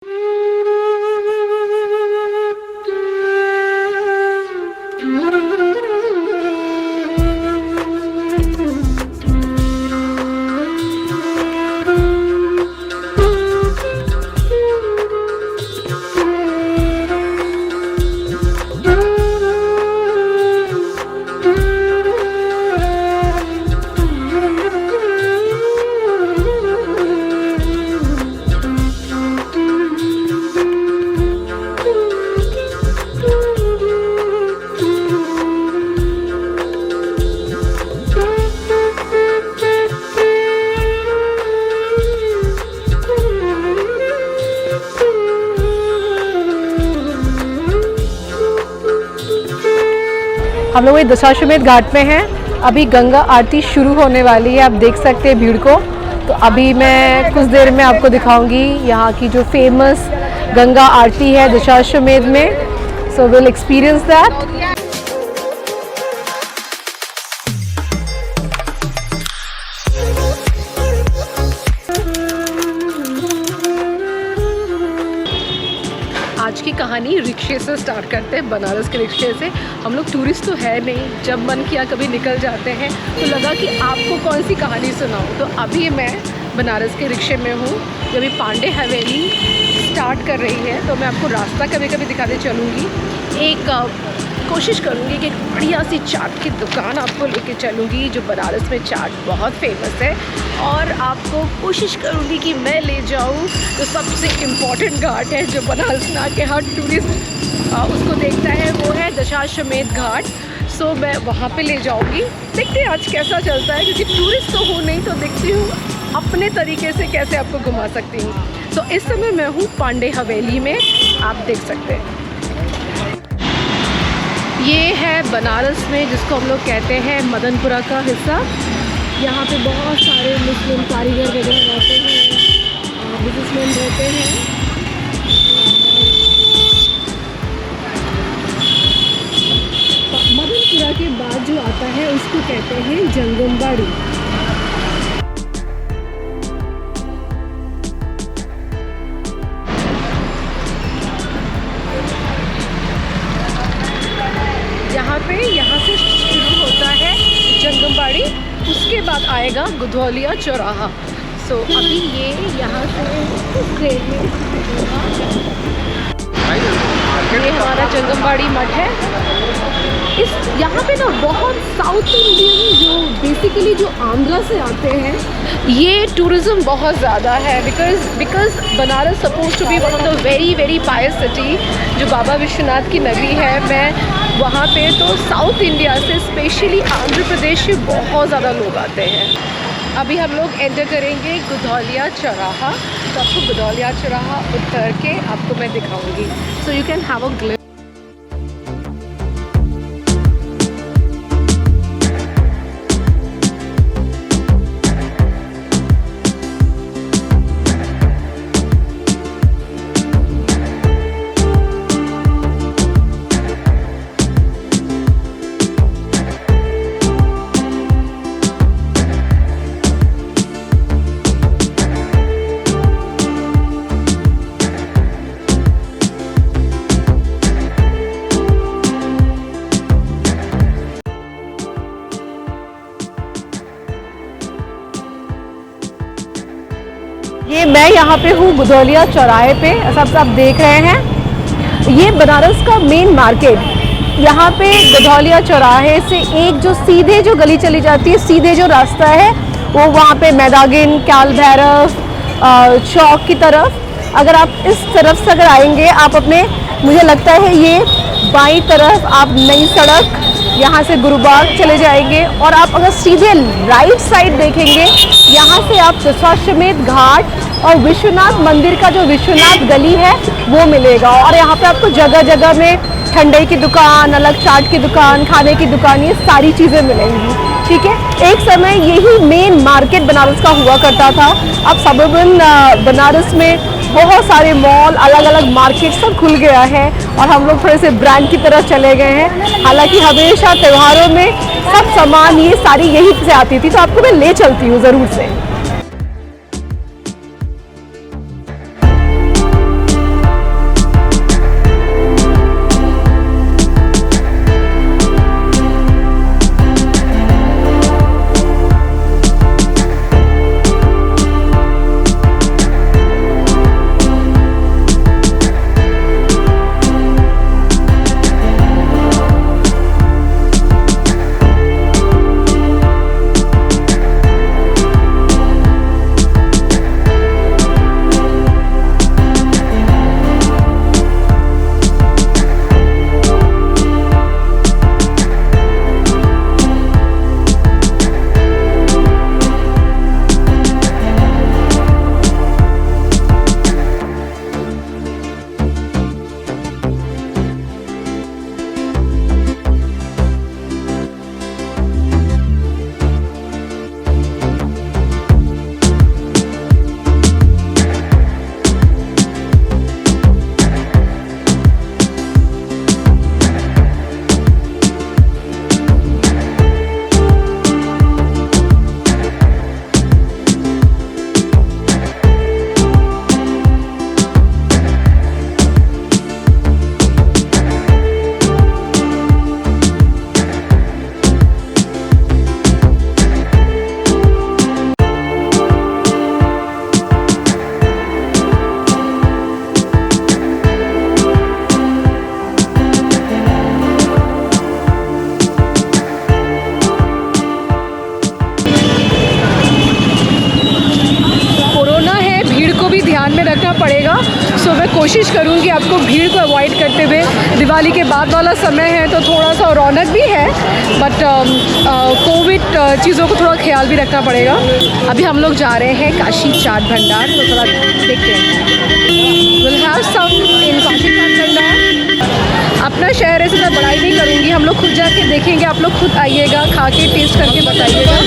हम लोग ये दशाश्वमेध घाट में हैं। अभी गंगा आरती शुरू होने वाली है, आप देख सकते हैं भीड़ को। तो अभी मैं कुछ देर में आपको दिखाऊंगी यहाँ की जो फेमस गंगा आरती है दशाश्वमेध में। So will experience that. आज की कहानी रिक्शे से स्टार्ट करते हैं, बनारस के रिक्शे से। हम लोग टूरिस्ट तो है नहीं, जब मन किया कभी निकल जाते हैं, तो लगा कि आपको कौन सी कहानी सुनाऊं। तो अभी मैं बनारस के रिक्शे में हूँ, जब अभी पांडे हवेली स्टार्ट कर रही है, तो मैं आपको रास्ता कभी कभी दिखाते चलूँगी। एक कोशिश करूँगी कि एक बढ़िया सी चाट की दुकान आपको लेके चलूँगी, जो बनारस में चाट बहुत फेमस है। और आपको कोशिश करूँगी कि मैं ले जाऊँ तो सबसे इम्पॉर्टेंट घाट है जो बनारस में आके हर टूरिस्ट उसको देखता है, वो है दशाश्वमेध घाट। सो मैं वहाँ पे ले जाऊँगी। देखते हैं आज कैसा चलता है, क्योंकि टूरिस्ट तो हूँ नहीं, तो देखती हूँ अपने तरीके से कैसे आपको घुमा सकती हूँ। सो इस समय मैं हूँ पांडे हवेली में, आप देख सकते हैं। ये है बनारस में जिसको हम लोग कहते हैं मदनपुरा का हिस्सा। यहाँ पे बहुत सारे मुस्लिम कारीगर वगैरह रहते हैं, बिजनेसमैन रहते हैं। मदनपुरा के बाद जो आता है उसको कहते हैं जंगमबाड़ी। यहाँ से शुरू होता है जंगमबाड़ी, उसके बाद आएगा गुधौलिया चौराहा। सो अभी ये यहाँ से ये हमारा जंगमबाड़ी मठ है। इस यहाँ पे ना बहुत साउथ इंडियन जो बेसिकली जो आंध्रा से आते हैं, ये टूरिज़्म बहुत ज़्यादा है। Because Banaras suppose to be one of the very pious city, जो बाबा विश्वनाथ की नगरी है। मैं वहाँ पे तो साउथ इंडिया से, स्पेशली आंध्र प्रदेश से बहुत ज़्यादा लोग आते हैं। अभी हम लोग एंटर करेंगे गुधौलिया चौराहा, तो आपको गुधौलिया चौराहा उतर के आपको मैं दिखाऊंगी। So you can have a glimpse. ये मैं यहाँ पे हूँ गुधौलिया चौराहे पे, सब आप देख रहे हैं। ये बनारस का मेन मार्केट। यहाँ पे गुधौलिया चौराहे से एक जो सीधे जो गली चली जाती है, सीधे जो रास्ता है वो वहाँ पे मैदागिन, काल भैरव चौक की तरफ। अगर आप इस तरफ से अगर आएंगे, आप अपने, मुझे लगता है ये बाईं तरफ आप नई सड़क यहाँ से गुरुबाग चले जाएंगे, और आप अगर सीधे राइट साइड देखेंगे, यहाँ से आप दशाश्वमेध घाट और विश्वनाथ मंदिर का जो विश्वनाथ गली है वो मिलेगा। और यहाँ पे आपको जगह जगह में ठंडे की दुकान, अलग चाट की दुकान, खाने की दुकान, ये सारी चीज़ें मिलेंगी। ठीक है, एक समय यही मेन मार्केट बनारस का हुआ करता था। अब सबर्बन बनारस में बहुत सारे मॉल, अलग अलग मार्केट सब खुल गया है, और हम लोग थोड़े से ब्रांड की तरफ चले गए हैं। हालांकि हमेशा त्योहारों में सब सामान ये सारी यहीं से आती थी, तो आपको मैं ले चलती हूँ ज़रूर से। मैं कोशिश करूँगी आपको भीड़ को अवॉइड करते हुए। दिवाली के बाद वाला समय है तो थोड़ा सा रौनक भी है, बट कोविड चीज़ों को थोड़ा ख्याल भी रखना पड़ेगा। अभी हम लोग जा रहे हैं काशी चाट भंडार, तो थोड़ा देखते हैं। विल हैव सम इन काशी चाट भंडार। अपना शहर है, इससे मैं बड़ाई नहीं करूँगी, हम लोग खुद जाके देखेंगे। आप लोग खुद आइएगा, खा के टेस्ट करके बताइएगा।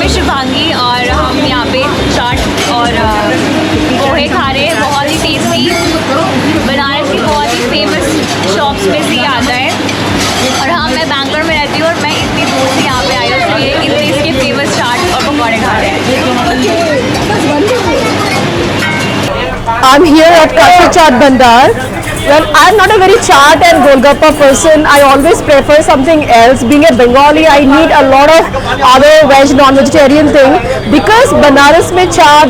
शिवांगी और हम यहाँ पे चाट और पोहे खा रहे हैं। बहुत ही टेस्टी, बनारस की बहुत ही फेमस शॉप्स में से आता है। और हाँ, मैं बैंगलोर में रहती हूँ और मैं इतनी दूर से यहाँ पे आई हूँ, तो ये इतने इसके फेमस चाट और पकौड़े खा रहे हैं। I'm here at Kashi Chaat Bhandar. Well, I'm not a very chaat and golgappa person. I always prefer something else. Being a Bengali, I need a lot of other veg, non-vegetarian thing. Because Banaras में चाट,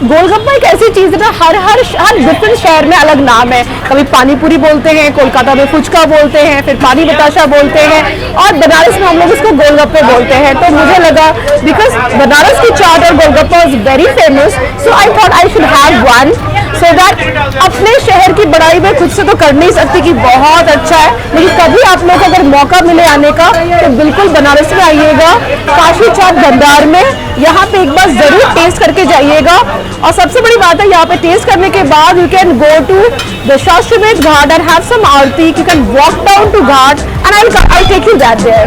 गोलगप्पा एक ऐसी चीज़ है ना, हर different शहर में अलग नाम है। कभी पानी पूरी बोलते हैं, कोलकाता में फुचका बोलते हैं, फिर पानी बताशा बोलते हैं, और बनारस में हम लोग इसको गोलगप्पे बोलते हैं। तो मुझे लगा बिकॉज बनारस की चाट और golgappa is very famous, so I thought I should have one, so that अपने शहर की बड़ाई में खुद से तो कर नहीं सकती कि बहुत अच्छा है, लेकिन कभी आप लोग को अगर मौका मिले आने का तो बिल्कुल बनारस में आइएगा, काशी चाट भंडार में। यहाँ पे एक बार जरूर टेस्ट करके जाइएगा। और सबसे बड़ी बात है, यहाँ पे टेस्ट करने के बाद you can go to Dashashwamedh Ghat and have some aarti. You can walk down to ghat and I take you that there.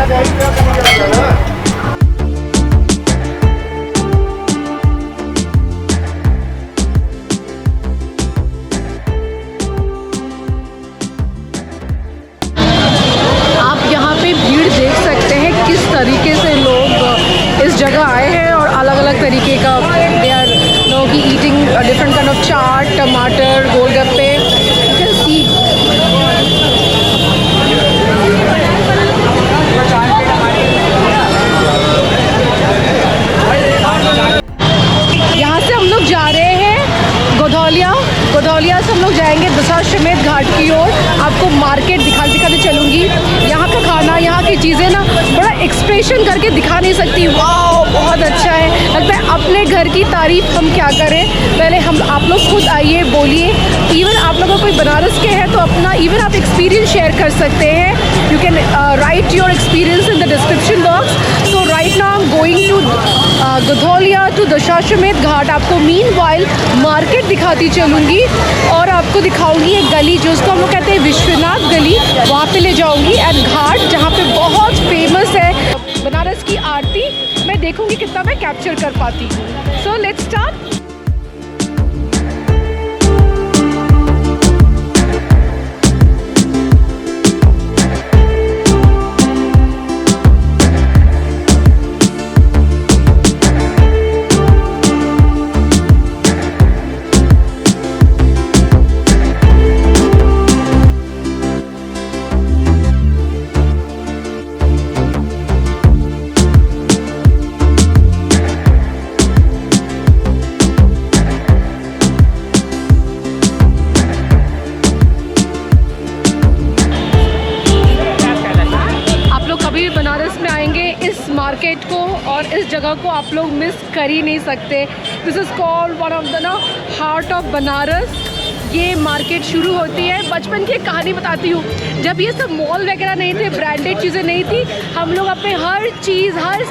तरीके से लोग इस जगह आए हैं और अलग अलग तरीके का दे आर नो की ईटिंग डिफरेंट काइंड ऑफ चाट, टमाटर, गोलगप्पे। यहाँ से हम लोग जा रहे हैं गोधौलिया से हम लोग जाएंगे दशाश्वमेध घाट की ओर। आपको मार्केट दिखाते चलूँगी। यहाँ का खाना, यहाँ की चीज़ें ना बड़ा एक्सप्रेशन करके दिखा नहीं सकती। वाओ, बहुत अच्छा है, लगता है अपने घर की तारीफ हम क्या करें। पहले हम आप लोग खुद आइए, बोलिए। इवन आप लोगों कोई बनारस के हैं तो अपना इवन आप एक्सपीरियंस शेयर कर सकते हैं। You can write your experience in the description box. So right now I am going to Godowlia to Dashashwamedh Ghat. आपको मीनवाइल मार्केट दिखाती चलूँगी और आपको दिखाऊंगी एक गली जो उसको हम लोग कहते हैं विश्वनाथ गली, वहाँ पे ले जाऊंगी। एंड घाट जहाँ पे बहुत फेमस है बनारस की आरती, मैं देखूंगी कितना मैं कैप्चर कर पाती हूँ। So let's start. मार्केट को और इस जगह को आप लोग मिस कर ही नहीं सकते। This is called one of the heart of Banaras. ये मार्केट शुरू होती है, बचपन की एक कहानी बताती हूँ। जब ये सब मॉल वगैरह नहीं थे, ब्रांडेड चीज़ें नहीं थी, हम लोग अपने हर चीज़, हर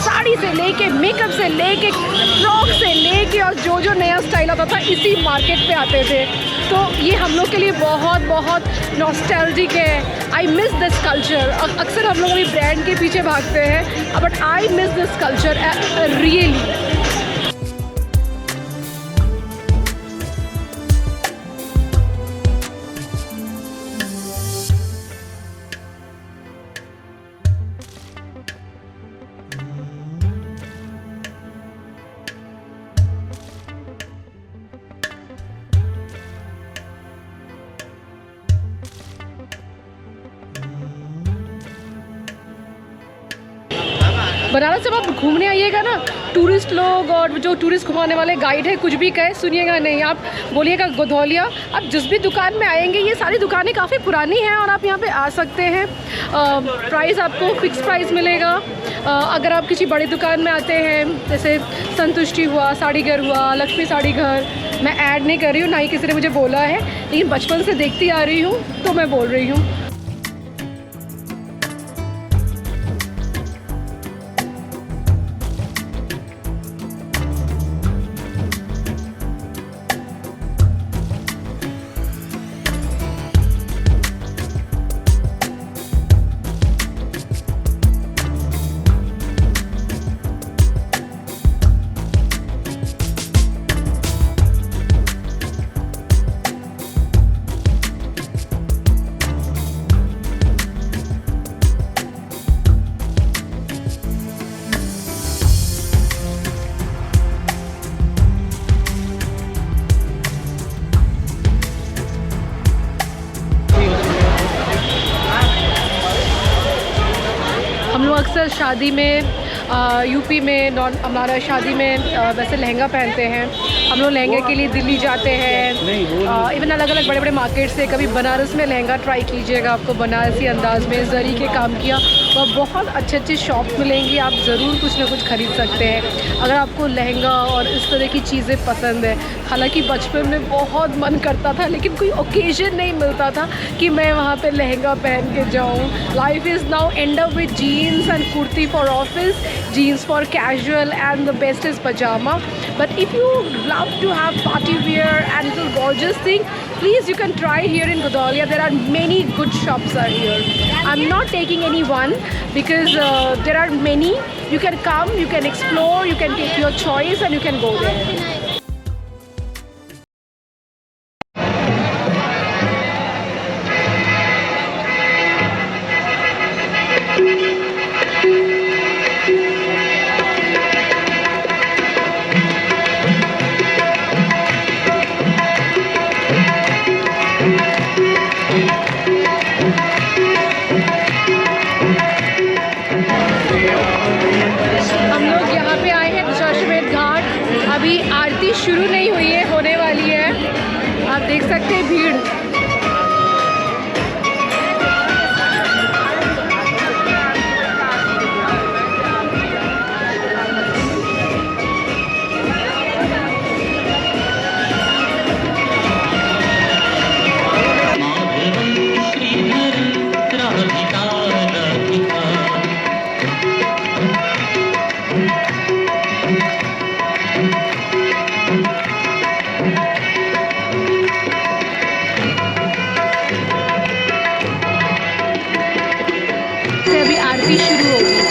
साड़ी से लेके, मेकअप से लेके, फ्रॉक से लेके, और जो नया स्टाइल आता था इसी मार्केट पे आते थे। तो ये हम लोग के लिए बहुत बहुत नॉस्टैल्जिक है। I miss this culture. अक्सर हम लोग अभी ब्रांड के पीछे भागते हैं, but I miss this culture really. Banaras जब आप घूमने आइएगा ना, टूरिस्ट लोग और जो टूरिस्ट घुमाने वाले गाइड है कुछ भी कहे सुनिएगा नहीं। आप बोलिएगा गधौलिया। आप जिस भी दुकान में आएंगे, ये सारी दुकानें काफ़ी पुरानी हैं और आप यहाँ पे आ सकते हैं। प्राइस आपको फिक्स प्राइस मिलेगा। अगर आप किसी बड़ी दुकान में आते हैं, जैसे संतुष्टि हुआ, साड़ी घर हुआ, लक्ष्मी साड़ी घर, मैं ऐड नहीं कर रही हूँ, ना ही किसी ने मुझे बोला है, लेकिन बचपन से देखती आ रही हूँ तो मैं बोल रही हूँ। अक्सर शादी में यूपी में हमारा शादी में वैसे लहंगा पहनते हैं। हम लोग लहंगे के लिए दिल्ली जाते हैं, इवन अलग अलग बड़े बड़े मार्केट से। कभी बनारस में लहंगा ट्राई कीजिएगा, आपको बनारसी अंदाज में जरी के काम किया वह बहुत अच्छे अच्छे शॉप मिलेंगी। आप ज़रूर कुछ ना कुछ ख़रीद सकते हैं अगर आपको लहंगा और इस तरह की चीज़ें पसंद है। हालांकि बचपन में बहुत मन करता था, लेकिन कोई ओकेजन नहीं मिलता था कि मैं वहाँ पे लहंगा पहन के जाऊँ। Life is now end up with jeans and kurti for office, jeans for casual, and the best is pajama. But if you love to have party wear and it's a gorgeous thing, please you can try here in Ghodaulia. There are many good shops are here. I'm not taking any one because there are many. You can come, you can explore, you can take your choice and you can go there. अभी आरती शुरू नहीं हुई है, होने वाली है। आप देख सकते हैं भीड़। अभी आरती शुरू होगी।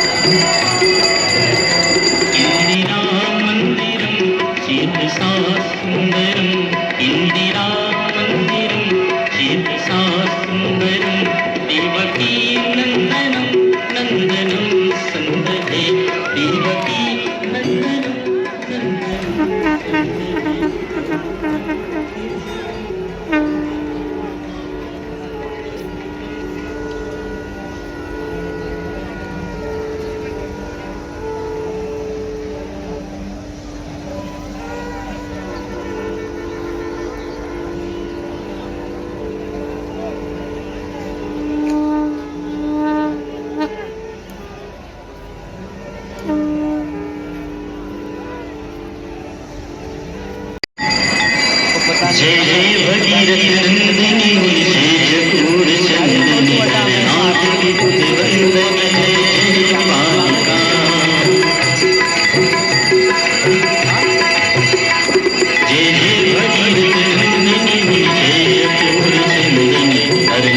जय जय भगीरथ नंदिनी शेष कूर चंदनी नाथ की बुध वंदन जय जय पालिका जय जय भगीरथ नंदिनी शेष कूर चंदनी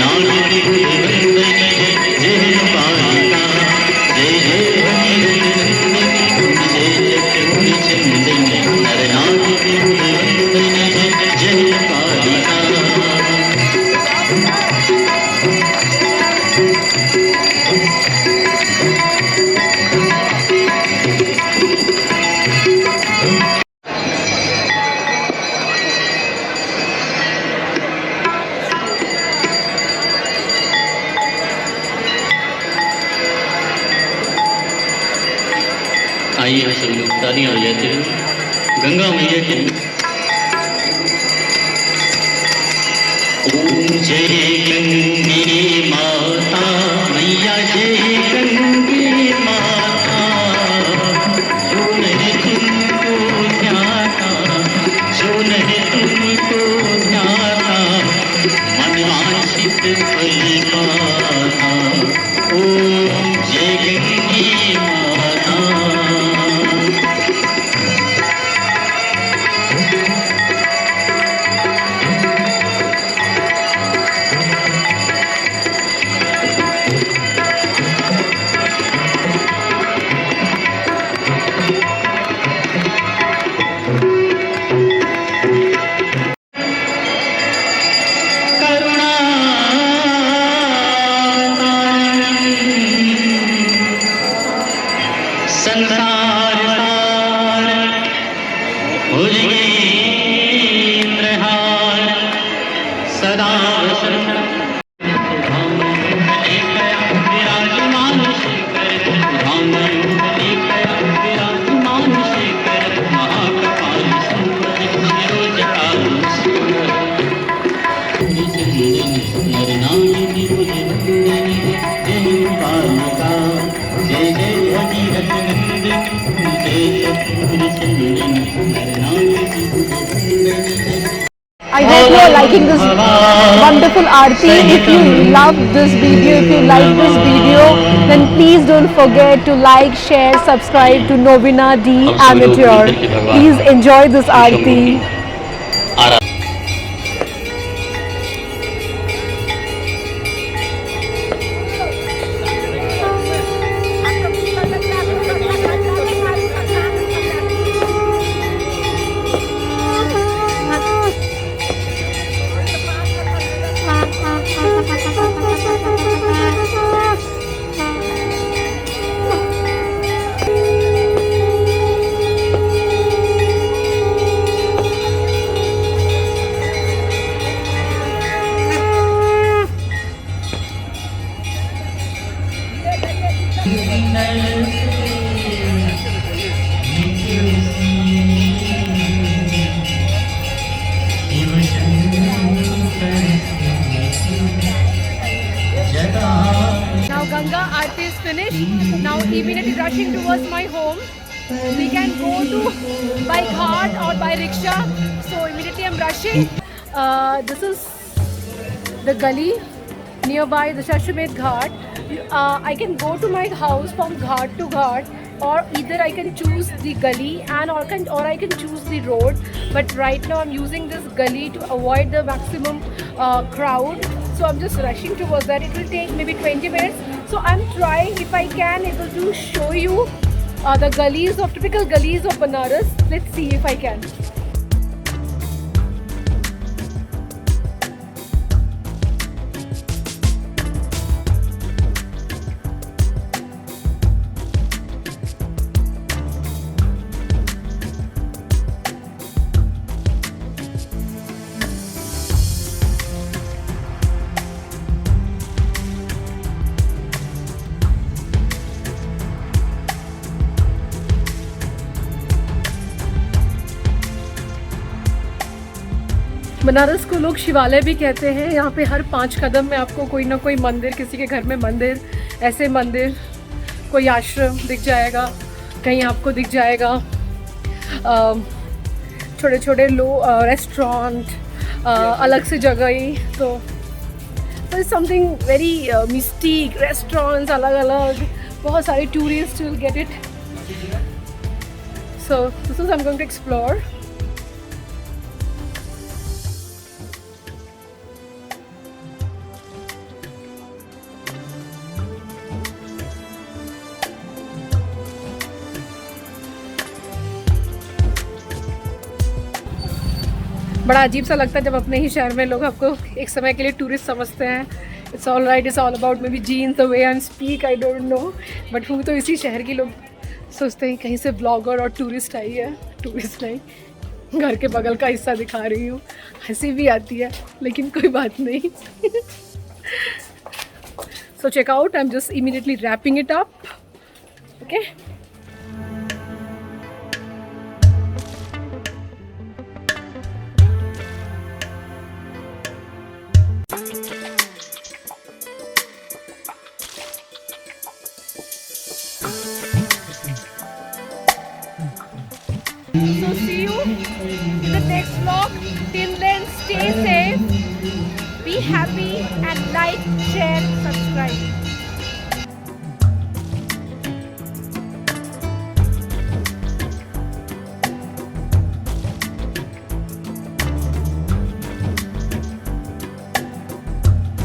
नाथ की बुध वंदन जय जय पालिका जय जय भगीरथ नंदिनी शेष कूर चंदनी नाथ की बुध वंदन जय पालिका आइए सब लोग तालियां बजाते हैं गंगा मैया के ओम जय गंगे माता मैया जय गंगे माता जो नहीं तुमको ध्याता जो नहीं तुमको ध्याता मनवांछित फल पाता ओम जय गंगे माता संसार सार भुजगेन्द्रहार सदा विराजमान शेखर विराजमान शेखर महाकपाल शिरोजकाल नरनायकी जय पालिका जय जय Bhagirath I hope you are liking this wonderful aarti. If you love this video, if you like this video, then please don't forget to like, share, subscribe to Novena D Amateur. Please enjoy this aarti. Now Ganga Aarti is finished. Now immediately rushing towards my home. We can go to by cart or by rickshaw. So immediately I'm rushing. This is the gully nearby the Shashwamedh Ghat. I can go to my house from ghat to ghat, or either I can choose the gully and or I can choose the road. But right now I'm using this gully to avoid the maximum crowd. So I'm just rushing towards that. It will take maybe 20 minutes. So I'm trying, if I can, able to show you the gullies of typical gullies of Banaras. Let's see if I can. Banaras को लोग शिवालय भी कहते हैं। यहाँ पे हर 5 कदम में आपको कोई ना कोई मंदिर, किसी के घर में मंदिर, ऐसे मंदिर, कोई आश्रम दिख जाएगा, कहीं आपको दिख जाएगा छोटे छोटे रेस्टोरेंट, अलग से जगह ही तो it's something very mystic restaurants अलग अलग बहुत सारे tourist will get it so this is I am going to explore बड़ा अजीब सा लगता है जब अपने ही शहर में लोग आपको एक समय के लिए टूरिस्ट समझते हैं. It's all right, it's all about maybe jeans, the way I speak, I don't know, but हूँ तो इसी शहर की. लोग सोचते हैं कहीं से ब्लॉगर और टूरिस्ट आई है. टूरिस्ट नहीं, घर के बगल का हिस्सा दिखा रही हूँ. हंसी भी आती है लेकिन कोई बात नहीं. So check out, I am just immediately wrapping it up. Okay, so see you in the next vlog. Till then, stay safe, be happy and like, share, subscribe.